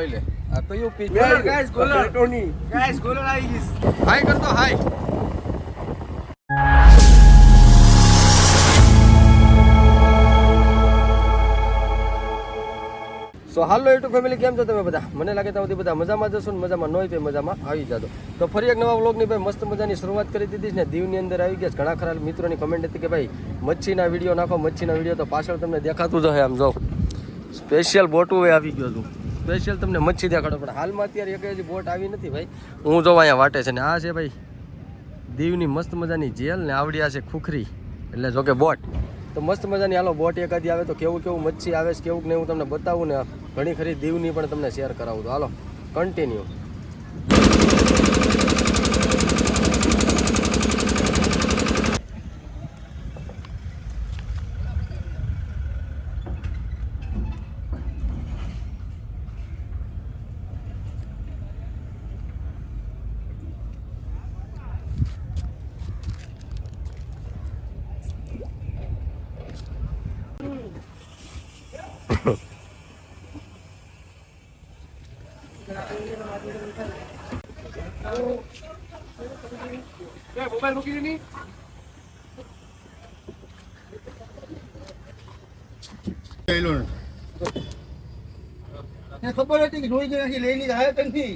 જોઈ લે આ કયું પીસ ગાઈસ ગોલર ટોની ગાઈસ ગોલર આવી ગઈસ હાય કરતો હાય સો હાલો યુટ્યુબ ફેમિલી કેમ છો તમે બધા મને લાગે તમે બધા મજામાં જશો ને મજામાં ન હોય તો મજામાં આવી જાજો તો ફરી એક નવા વ્લોગની ભાઈ મસ્ત મજાની શરૂઆત કરી દીધી ને દીવની અંદર આવી ગયા ઘણા ખરા મિત્રોની કમેન્ટ હતી કે ભાઈ મચ્છીના વિડીયો નાખો મચ્છીના વિડીયો તો પાછળ તમને દેખાતું જ હશે આમ જો સ્પેશિયલ બોટું આવી ગયો હતું સ્પેશિયલ તમને મચ્છી દેખાડો પણ હાલમાં અત્યારે એક હજી બોટ આવી નથી ભાઈ હું જો અહીંયા વાટે છે ને આ છે ભાઈ દીવની મસ્ત મજાની જેલ ને આવડી આ છે ખુખરી એટલે જો કે બોટ તો મસ્ત મજાની હાલો બોટ એકાદી આવે તો કેવું કેવું મચ્છી આવે છે કેવું ને હું તમને બતાવું ને ઘણી ખરી દીવની પણ તમને શેર કરાવું તો હાલો કન્ટિન્યુ મોબાઈલ મૂકી દીધી ખબર હતી કે જોઈ ગયા લઈ લીધા હે તનથી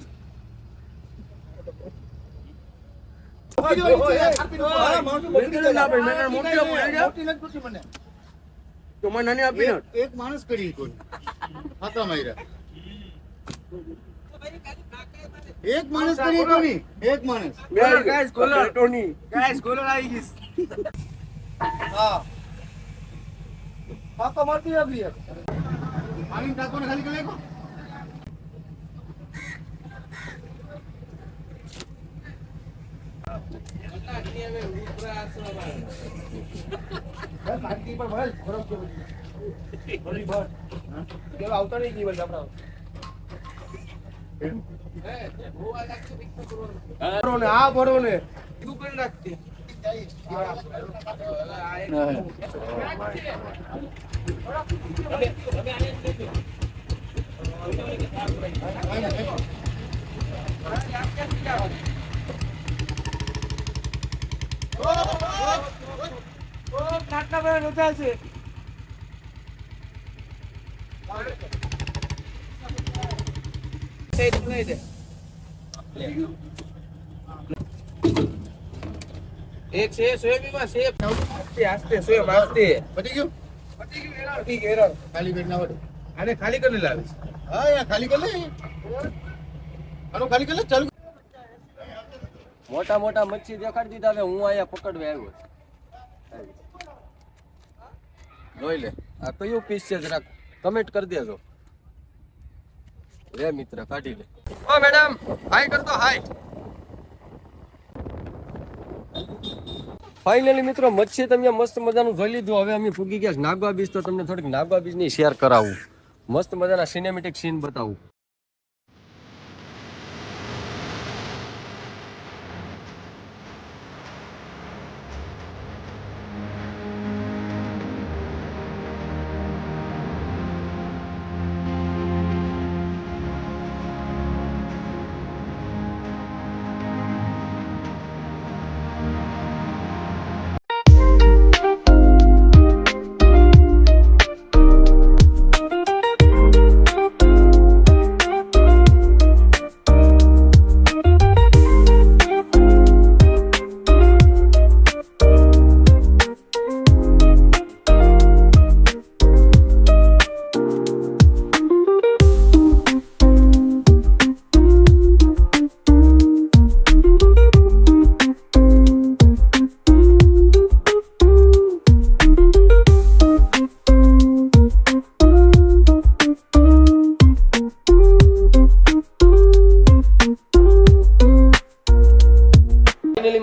એક માણસ કરી કોઈ હાથા માર્યા એક માણસ કરી તો નહીં એક માણસ ગાઈસ ગોલર ટોની ગાઈસ ગોલર આવી ગઈસ હા પાપા મારતી આવી યાર પાણી ટાકો ને ખાલી કરી લેકો કાકી પર ભાઈ ખરાબ કે બધી બાત કે આવતા નહીં જીવન આપડા આ ભરો ને તું કરી નાખતી નાટના બધા નોતા છે એક છે સોયાબીન માં છે આસ્તે સોયાબ આસ્તે પતી ગયું પતી ગયું ખાલી કરી ના વડે આને ખાલી કરી લાવીશ હા યાર ખાલી કરી લે આનો ખાલી કરી લે ચાલુ મોટા મોટા મચ્છી દેખાડી દીધા હવે હું અહીંયા પકડવા આવ્યો જોઈ લે આ કયું પીસ છે જરાક કમેન્ટ કરી દેજો રે મિત્ર કાઢી લે ઓ મેડમ હાય કરતો હાય ફાઇનલી મિત્રો મચ્છી તમે મસ્ત મજાનું જોઈ લીધું હવે અમે પૂગી ગયા નાગવા બીચ તો તમને થોડીક નાગવા બીચની શેર કરાવું મસ્ત મજાના સિનેમેટિક સીન બતાવું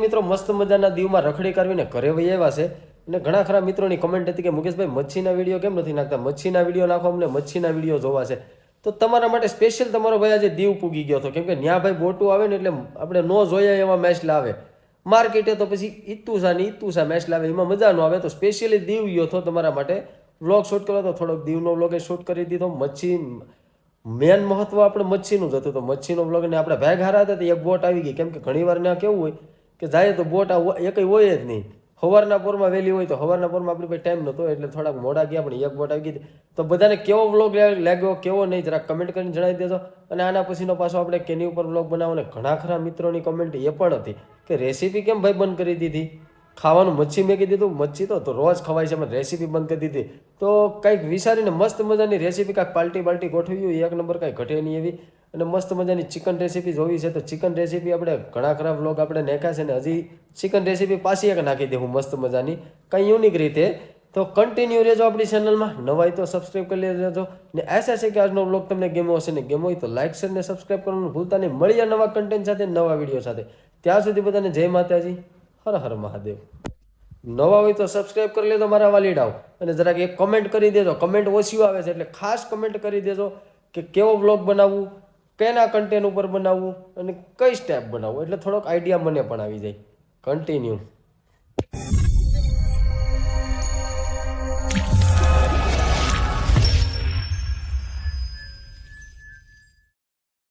મિત્રો મસ્ત મજાના દીવમાં રખડી કરવીને ઘરે વહી આવ્યા છે અને ઘણા ખરા મિત્રોની કમેન્ટ હતી કે મુકેશભાઈ મચ્છીના વિડીયો કેમ નથી નાખતા મચ્છીના વિડીયો નાખો અમને મચ્છીના વિડીયો જોવા છે તો તમારા માટે સ્પેશિયલ તમારો ભાઈ આજે દીવ પૂગી ગયો હતો કેમ કે ન્યા ભાઈ બોટું આવે ને એટલે આપણે નો જોયા એવા મેચ લાવે માર્કેટે તો પછી ઈતુસા મેચ લાવે એમાં મજા ન આવે તો સ્પેશિયલી દીવ ગયો હતો તમારા માટે વ્લોગ શૂટ કર્યો તો થોડોક દીવનો વ્લોગ શૂટ કરી દીધો મચ્છી મેન મહત્વ આપણે મચ્છીનું જ હતું. તો મચ્છીનો બ્લોગ ને આપણે ભાગ હારા હતા તો એક બોટ આવી ગઈ. કેમ કે ઘણી વાર ના કેવું હોય કે જાય તો બોટ એકઈ હોય જ નહીં. સવારના પોરમાં વહેલી હોય તો સવારના પોરમાં આપણી પાસે ટાઈમ નહોતો એટલે થોડાક મોડા ગયા પણ એક બોટ આવી ગઈ. તો બધાને કેવો વ્લોગ લાગ્યો કેવો નહીં જરાક કમેન્ટ કરીને જણાવી દેજો. અને આના પછીનો પાછો આપણે કેની ઉપર વ્લોગ બનાવો ને ઘણા ખરા મિત્રોની કમેન્ટ એ પણ હતી કે રેસીપી કેમ ભાઈ બંધ કરી દીધી, ખાવાનું મચ્છી મેકી દીધું. મચ્છી તો રોજ ખવાય છે, પણ રેસીપી બંધ કરી દીધી. તો કંઈક વિચારીને મસ્ત મજાની રેસીપી કાંઈક પાલટી ગોઠવી હોય એક નંબર કાંઈ ઘટે નહીં એવી. અને મસ્ત મજાની ચિકન રેસીપી જોવી છે તો ચિકન રેસીપી આપણે ઘણા ખરા વ્લોગ આપણે નાખ્યા છે ને હજી ચિકન રેસીપી પાછી એક નાખી દેવું મસ્ત મજાની કંઈ યુનિક રીતે. તો કન્ટિન્યુ રહેજો આપણી ચેનલમાં. નવાય તો સબસ્ક્રાઈબ કરી લેજો. ને આશા છે કે આજનો વ્લોગ તમને ગમ્યો હશે ને ગમ્યો હોય તો લાઈક શેર ને સબસ્ક્રાઈબ કરવાનું ભૂલતા નહીં. મળીએ નવા કન્ટેન્ટ સાથે નવા વિડીયો સાથે. ત્યાં સુધી બધાને જય માતાજી, હર હર મહાદેવ. નવા હોય તો સબસ્ક્રાઈબ કરી લેજો મારા વાલીડાઓ. અને જરાક એક કમેન્ટ કરી દેજો. કમેન્ટ ઓછી આવે છે એટલે ખાસ કમેન્ટ કરી દેજો કે કેવો વ્લોગ બનાવવું, કેના કન્ટેન્ટ ઉપર બનાવવું અને કઈ સ્ટેપ બનાવવું, એટલે થોડોક આઈડિયા મને પણ આવી જાય. કન્ટિન્યુ.